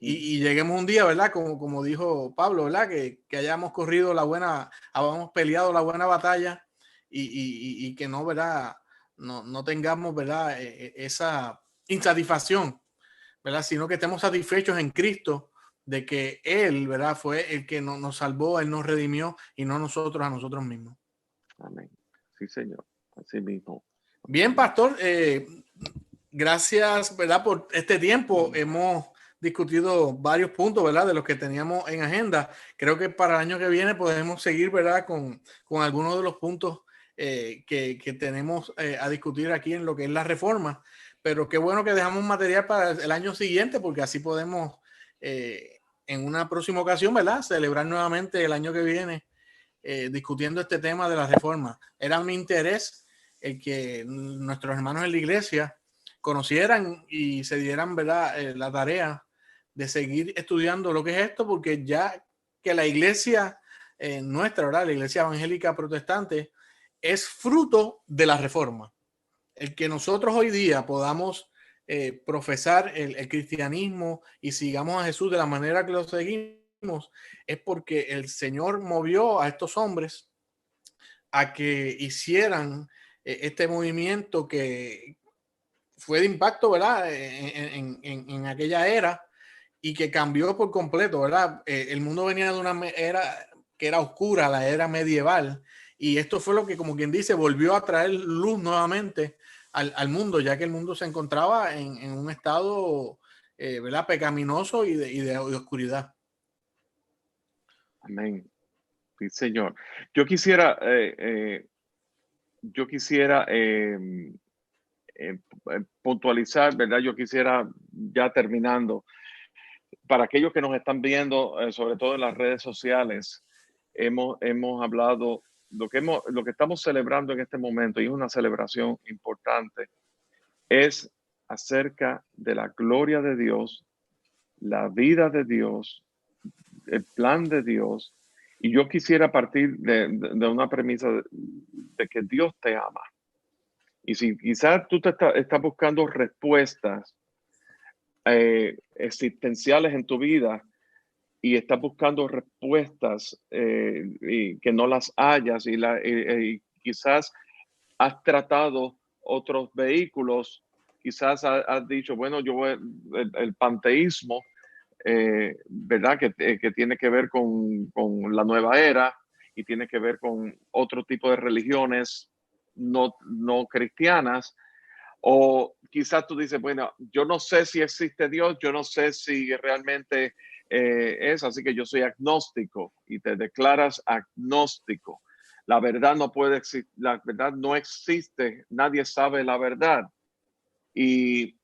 Speaker 1: Y lleguemos un día, ¿verdad? Como dijo Pablo, ¿verdad? Que hayamos corrido hayamos peleado la buena batalla y que no, ¿verdad? No tengamos, ¿verdad? Esa insatisfacción, ¿verdad? Sino que estemos satisfechos en Cristo de que Él, ¿verdad? Fue el que nos salvó, Él nos redimió y no nosotros a nosotros mismos.
Speaker 2: Amén. Sí, Señor. Así mismo.
Speaker 1: Bien, pastor, gracias, ¿verdad? Por este tiempo. Hemos discutido varios puntos, ¿verdad? De los que teníamos en agenda. Creo que para el año que viene podemos seguir, ¿verdad? Con algunos de los puntos que tenemos a discutir aquí en lo que es la reforma. Pero qué bueno que dejamos material para el año siguiente, porque así podemos, en una próxima ocasión, ¿verdad? Celebrar nuevamente el año que viene discutiendo este tema de la reforma. Era un interés el que nuestros hermanos en la iglesia conocieran y se dieran, ¿verdad? La tarea de seguir estudiando lo que es esto, porque ya que la iglesia nuestra, ¿verdad? La iglesia evangélica protestante es fruto de la reforma. El que nosotros hoy día podamos profesar el cristianismo y sigamos a Jesús de la manera que lo seguimos es porque el Señor movió a estos hombres a que hicieran este movimiento que fue de impacto, ¿verdad? En aquella era y que cambió por completo, ¿verdad? El mundo venía de una era que era oscura, la era medieval, y esto fue lo que, como quien dice, volvió a traer luz nuevamente al mundo, ya que el mundo se encontraba en un estado, ¿verdad? Pecaminoso y de oscuridad.
Speaker 2: Amén. Sí, Señor. Yo quisiera, yo quisiera puntualizar, ¿verdad? Yo quisiera, ya terminando, para aquellos que nos están viendo, sobre todo en las redes sociales, hemos hablado, lo que estamos celebrando en este momento, y es una celebración importante, es acerca de la gloria de Dios, la vida de Dios, el plan de Dios. Y yo quisiera partir de una premisa de que Dios te ama. Y si quizás tú estás buscando respuestas existenciales en tu vida y estás buscando respuestas y que no las hayas y quizás has tratado otros vehículos, quizás has dicho, bueno, el panteísmo, ¿verdad? Que tiene que ver con la nueva era y tiene que ver con otro tipo de religiones no cristianas. O quizás tú dices, bueno, yo no sé si existe Dios, yo no sé si realmente es, así que yo soy agnóstico y te declaras agnóstico. La verdad no puede existir, la verdad no existe, nadie sabe la verdad. Y,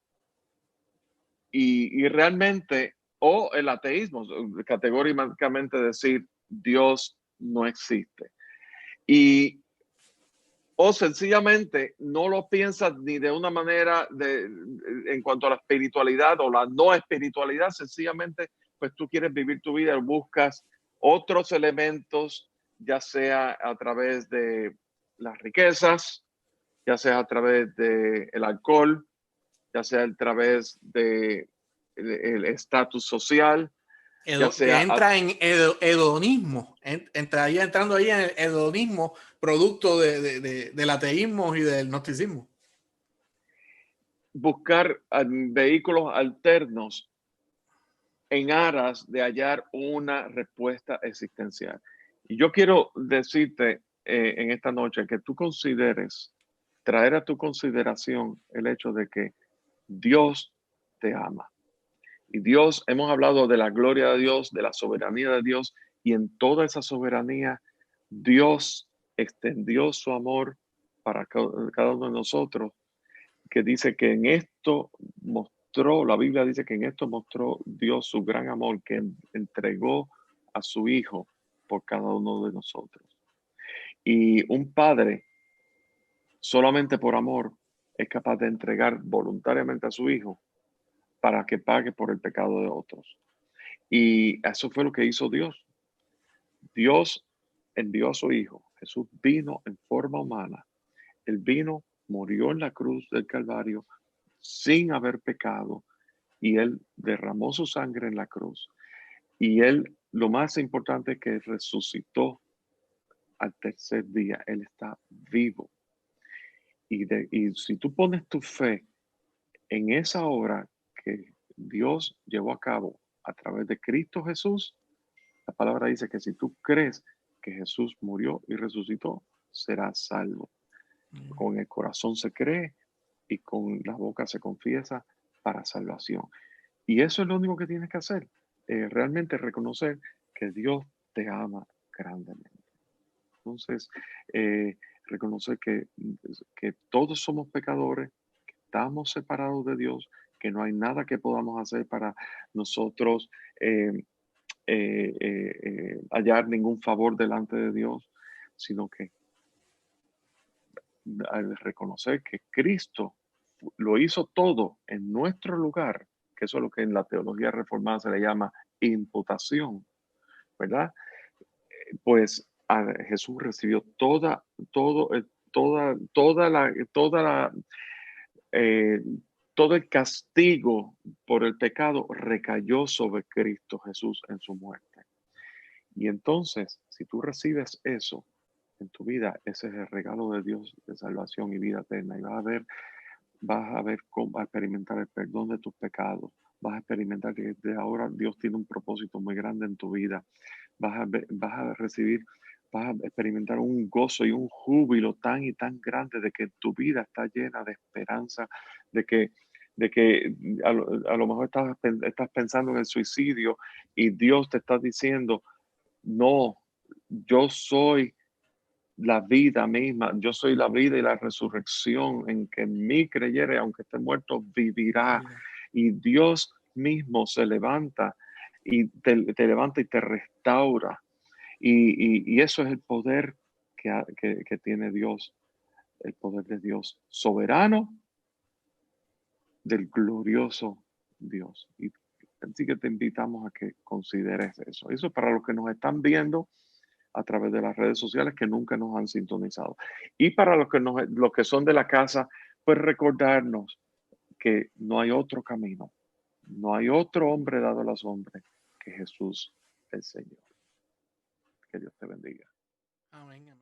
Speaker 2: y realmente, o el ateísmo, categóricamente decir Dios no existe. Y o sencillamente no lo piensas ni de una manera en cuanto a la espiritualidad o la no espiritualidad, sencillamente pues tú quieres vivir tu vida y buscas otros elementos, ya sea a través de las riquezas, ya sea a través del alcohol, ya sea a través de el estatus social, ya
Speaker 1: Que
Speaker 2: sea
Speaker 1: entra en hedonismo, entrando ahí en el hedonismo, producto del ateísmo y del gnosticismo.
Speaker 2: buscar vehículos alternos en aras de hallar una respuesta existencial. Y yo quiero decirte en esta noche que tú consideres, traer a tu consideración el hecho de que Dios te ama. Y Dios, hemos hablado de la gloria de Dios, de la soberanía de Dios, y en toda esa soberanía, Dios extendió su amor para cada uno de nosotros, que dice que en esto mostró, la Biblia dice que en esto mostró Dios su gran amor, que entregó a su Hijo por cada uno de nosotros. Y un padre, solamente por amor, es capaz de entregar voluntariamente a su Hijo para que pague por el pecado de otros. Y eso fue lo que hizo Dios. Dios envió a su Hijo. Jesús vino en forma humana. Él vino, murió en la cruz del Calvario sin haber pecado, y él derramó su sangre en la cruz. Y él, lo más importante es que resucitó al tercer día. Él está vivo. Y si tú pones tu fe en esa obra que Dios llevó a cabo a través de Cristo Jesús, la palabra dice que si tú crees que Jesús murió y resucitó, serás salvo. Con el corazón se cree y con la boca se confiesa para salvación. Y eso es lo único que tienes que hacer, realmente reconocer que Dios te ama grandemente. Entonces, reconocer que todos somos pecadores, que estamos separados de Dios, que no hay nada que podamos hacer para nosotros hallar ningún favor delante de Dios, sino que al reconocer que Cristo lo hizo todo en nuestro lugar, que eso es lo que en la teología reformada se le llama imputación, ¿verdad? Pues Jesús recibió eh, todo el castigo por el pecado recayó sobre Cristo Jesús en su muerte. Y entonces, si tú recibes eso en tu vida, ese es el regalo de Dios de salvación y vida eterna. Y vas a experimentar el perdón de tus pecados. Vas a experimentar que desde ahora Dios tiene un propósito muy grande en tu vida. Vas a recibir, vas a experimentar un gozo y un júbilo tan y tan grande de que tu vida está llena de esperanza, de que, de que a lo mejor estás pensando en el suicidio y Dios te está diciendo, no, yo soy la vida misma, yo soy la vida y la resurrección, en que en mí creyere, aunque esté muerto, vivirá. Y Dios mismo se levanta y te levanta y te restaura. Y eso es el poder que tiene Dios, el poder de Dios soberano, del glorioso Dios. Y Así que te invitamos a que consideres eso. Eso para los que nos están viendo a través de las redes sociales que nunca nos han sintonizado. Y para los que son de la casa, pues recordarnos que no hay otro camino, no hay otro hombre dado a los hombres que Jesús el Señor. Que Dios te bendiga.
Speaker 1: Amén, amén.